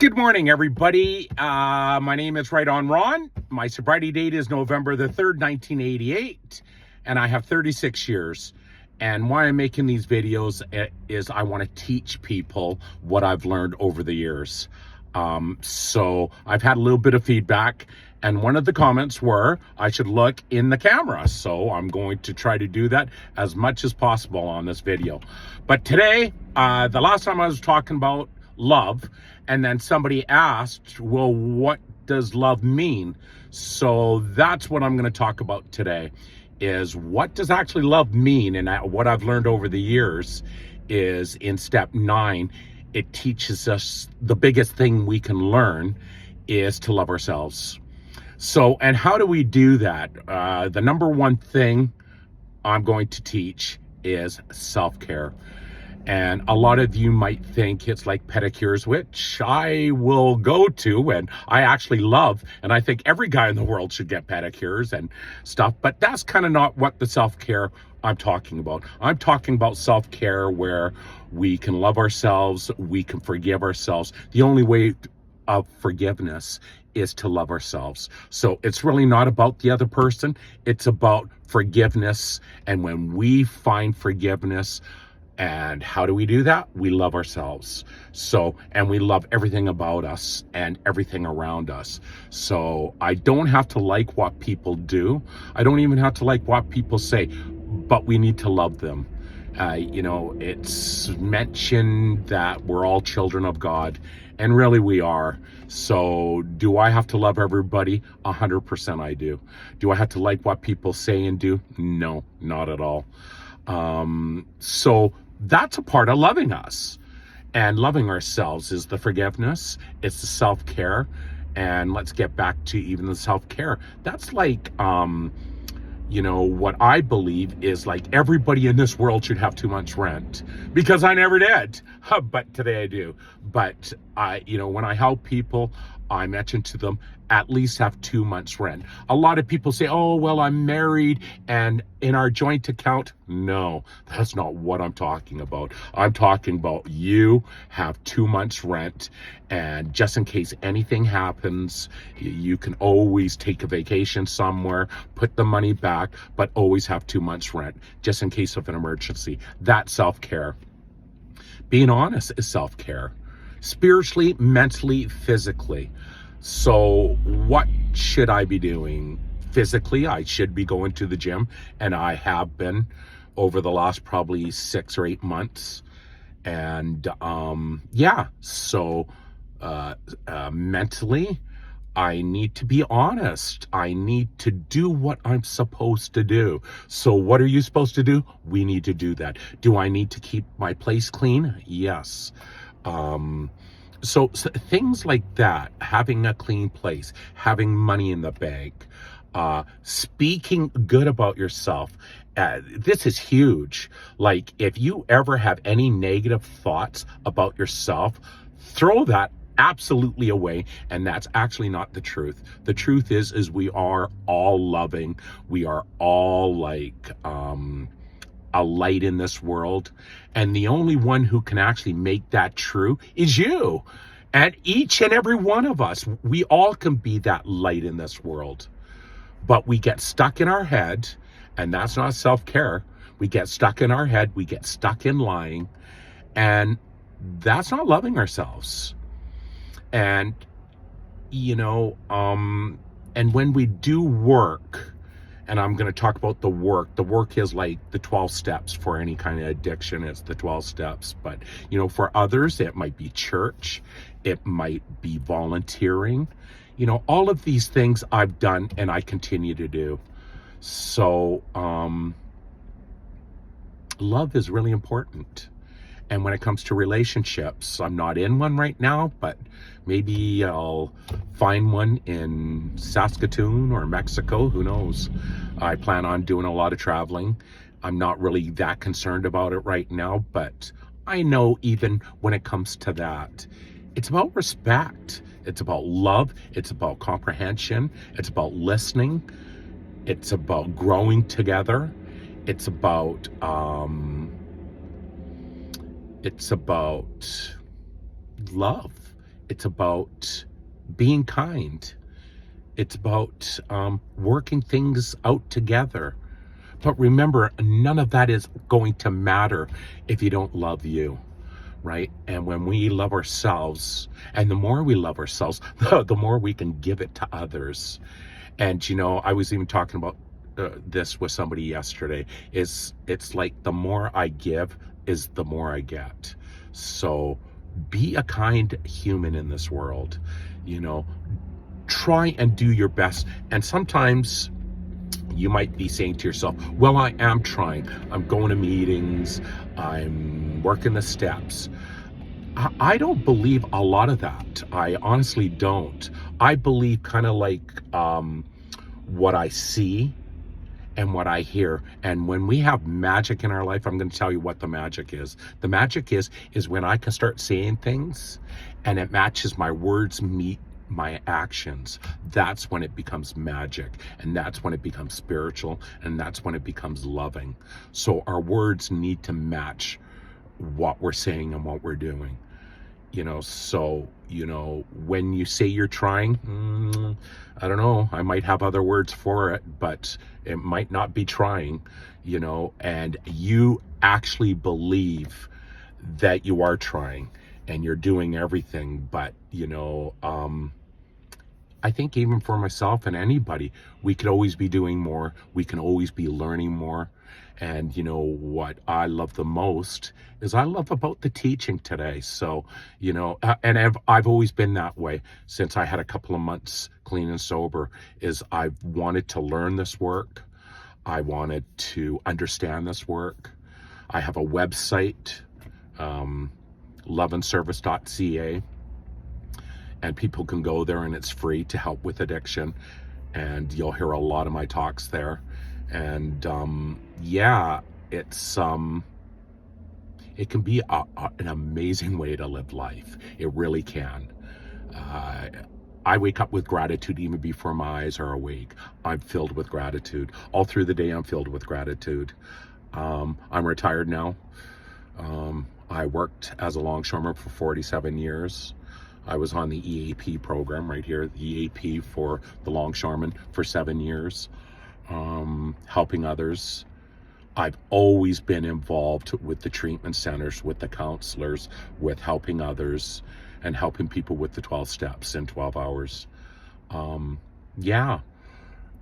Good morning, everybody. My name is Right On Ron. My sobriety date is November the 3rd, 1988, and I have 36 years. And why I'm making these videos is I want to teach people what I've learned over the years. So I've had a little bit of feedback, and one of the comments were I should look in the camera. So I'm going to try to do that as much as possible on this video. But today, the last time I was talking about love, and then somebody asked, well, what does love mean? So that's what I'm going to talk about today, is what does actually love mean? And what I've learned over the years is in step 9, it teaches us the biggest thing we can learn is to love ourselves. So, and how do we do that? The number one thing I'm going to teach is self-care. And a lot of you might think it's like pedicures, which I will go to and I actually love. And I think every guy in the world should get pedicures and stuff. But that's kind of not what the self-care I'm talking about. I'm talking about self-care where we can love ourselves, we can forgive ourselves. The only way of forgiveness is to love ourselves. So it's really not about the other person. It's about forgiveness. And when we find forgiveness, and how do we do that? We love ourselves. So, and we love everything about us and everything around us. So I don't have to like what people do. I don't even have to like what people say, but we need to love them. It's mentioned that we're all children of God, and really we are. So do I have to love everybody? 100% I do. Do I have to like what people say and do? No, not at all. So that's a part of loving us, and loving ourselves is the forgiveness. It's the self-care. And let's get back to even the self-care. That's like, what I believe is like everybody in this world should have 2 months rent, because I never did, but today I do. But when I help people, I mention to them, at least have 2 months rent. A lot of people say, oh, well, I'm married and in our joint account. No, that's not what I'm talking about. I'm talking about you have 2 months rent, and just in case anything happens, you can always take a vacation somewhere, put the money back, but always have 2 months rent just in case of an emergency. That's self-care. Being honest is self-care. Spiritually, mentally, physically. So what should I be doing? Physically, I should be going to the gym, and I have been over the last probably 6 or 8 months. And mentally, I need to be honest. I need to do what I'm supposed to do. So what are you supposed to do? We need to do that. Do I need to keep my place clean? Yes. So things like that, having a clean place, having money in the bank, speaking good about yourself. This is huge. Like, if you ever have any negative thoughts about yourself, throw that absolutely away. And that's actually not the truth. The truth is we are all loving. We are all like, a light in this world, and the only one who can actually make that true is you. And each and every one of us, we all can be that light in this world. But we get stuck in our head, and that's not self-care. We get stuck in our head, we get stuck in lying, and that's not loving ourselves. And and when we do work, and I'm going to talk about the work. The work is like the 12 steps for any kind of addiction. It's the 12 steps. But, for others, it might be church. It might be volunteering. All of these things I've done and I continue to do. So, love is really important. And when it comes to relationships, I'm not in one right now, but maybe I'll find one in Saskatoon or Mexico, who knows. I plan on doing a lot of traveling. I'm not really that concerned about it right now, but I know even when it comes to that, it's about respect. It's about love. It's about comprehension. It's about listening. It's about growing together. It's about love. It's about being kind. It's about working things out together. But remember, none of that is going to matter if you don't love you, right? And when we love ourselves, and the more we love ourselves, the more we can give it to others. And, I was even talking about this with somebody yesterday. It's like the more I give is the more I get. So be a kind human in this world, you know, try and do your best. And sometimes you might be saying to yourself, well, I am trying. I'm going to meetings. I'm working the steps. I don't believe a lot of that. I honestly don't. I believe kind of like what I see and what I hear. And when we have magic in our life, I'm going to tell you what the magic is. The magic is when I can start saying things and it matches my words meet my actions. That's when it becomes magic, and that's when it becomes spiritual, and that's when it becomes loving. So our words need to match what we're saying and what we're doing. So when you say you're trying, I don't know, I might have other words for it, but it might not be trying, and you actually believe that you are trying and you're doing everything. But I think even for myself and anybody, we could always be doing more. We can always be learning more. And what I love the most is I love about the teaching today. So, and I've always been that way since I had a couple of months clean and sober, is I've wanted to learn this work. I wanted to understand this work. I have a website, loveandservice.ca. And people can go there and it's free to help with addiction. And you'll hear a lot of my talks there. And it can be an amazing way to live life. It really can. I wake up with gratitude even before my eyes are awake. I'm filled with gratitude. All through the day, I'm filled with gratitude. I'm retired now. I worked as a longshoreman for 47 years. I was on the EAP program right here, the EAP for the longshoreman for 7 years, helping others. I've always been involved with the treatment centers, with the counselors, with helping others and helping people with the 12 steps in 12 hours.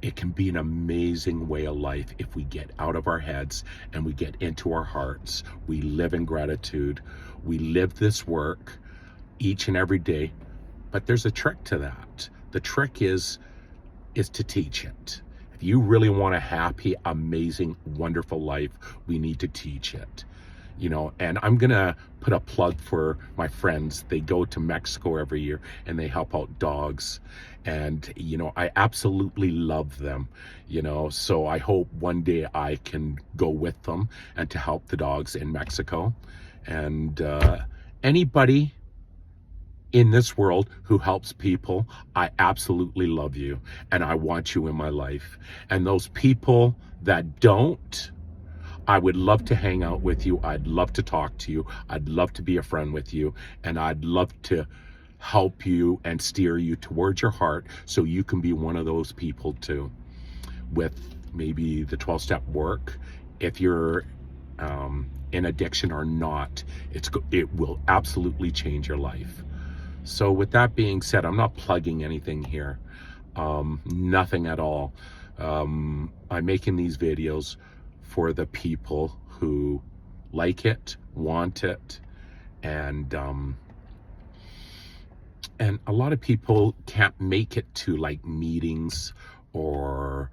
It can be an amazing way of life if we get out of our heads and we get into our hearts. We live in gratitude. We live this work each and every day. But there's a trick to that. The trick is to teach it. If you really want a happy, amazing, wonderful life, we need to teach it. And I'm gonna put a plug for my friends. They go to Mexico every year and they help out dogs. And I absolutely love them. So I hope one day I can go with them and to help the dogs in Mexico. And anybody in this world who helps people, I absolutely love you and I want you in my life. And those people that don't, I would love to hang out with you. I'd love to talk to you. I'd love to be a friend with you. And I'd love to help you and steer you towards your heart so you can be one of those people too. With maybe the 12-step work, if you're in addiction or not, it will absolutely change your life. So with that being said, I'm not plugging anything here, nothing at all. I'm making these videos for the people who like it, want it, and a lot of people can't make it to like meetings or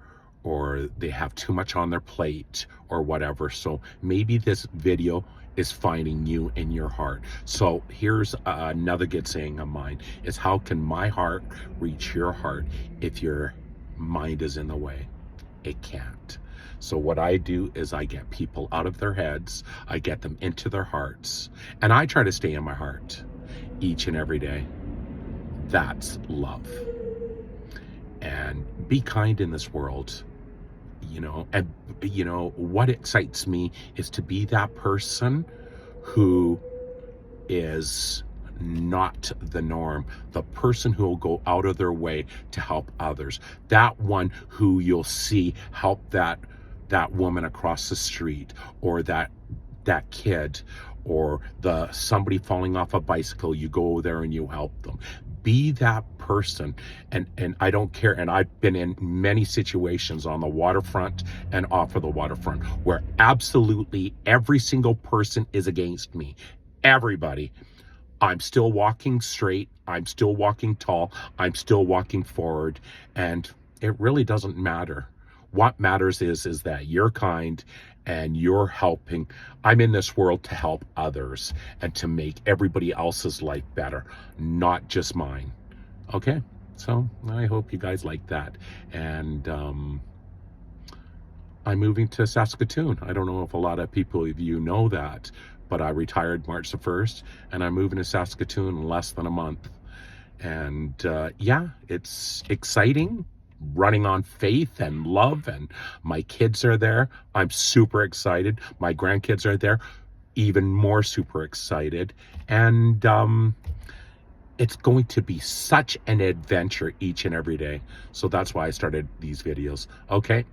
they have too much on their plate or whatever. So maybe this video is finding you in your heart. So here's another good saying of mine, is how can my heart reach your heart if your mind is in the way? It can't. So what I do is I get people out of their heads, I get them into their hearts, and I try to stay in my heart each and every day. That's love. And be kind in this world. What excites me is to be that person who is not the norm. The person who will go out of their way to help others. That one who you'll see help that woman across the street, or that kid, or somebody falling off a bicycle. You go there and you help them. Be that person. And I don't care. And I've been in many situations on the waterfront and off of the waterfront where absolutely every single person is against me. Everybody. I'm still walking straight. I'm still walking tall. I'm still walking forward. And it really doesn't matter. What matters is that you're kind and you're helping. I'm in this world to help others and to make everybody else's life better, not just mine. Okay, so I hope you guys like that. And I'm moving to Saskatoon. I don't know if a lot of people of you know that, but I retired March the 1st, and I'm moving to Saskatoon in less than a month. And yeah, it's exciting. Running on faith and love, and my kids are there. I'm super excited. My grandkids are there, even more super excited. And it's going to be such an adventure each and every day. So that's why I started these videos. Okay,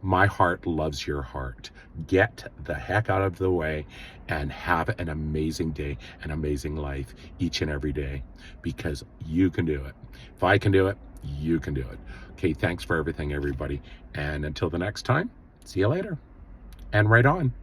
my heart loves your heart. Get the heck out of the way and have an amazing day, an amazing life each and every day, because you can do it. If I can do it, you can do it. Okay, thanks for everything, everybody. And until the next time, see you later. And right on.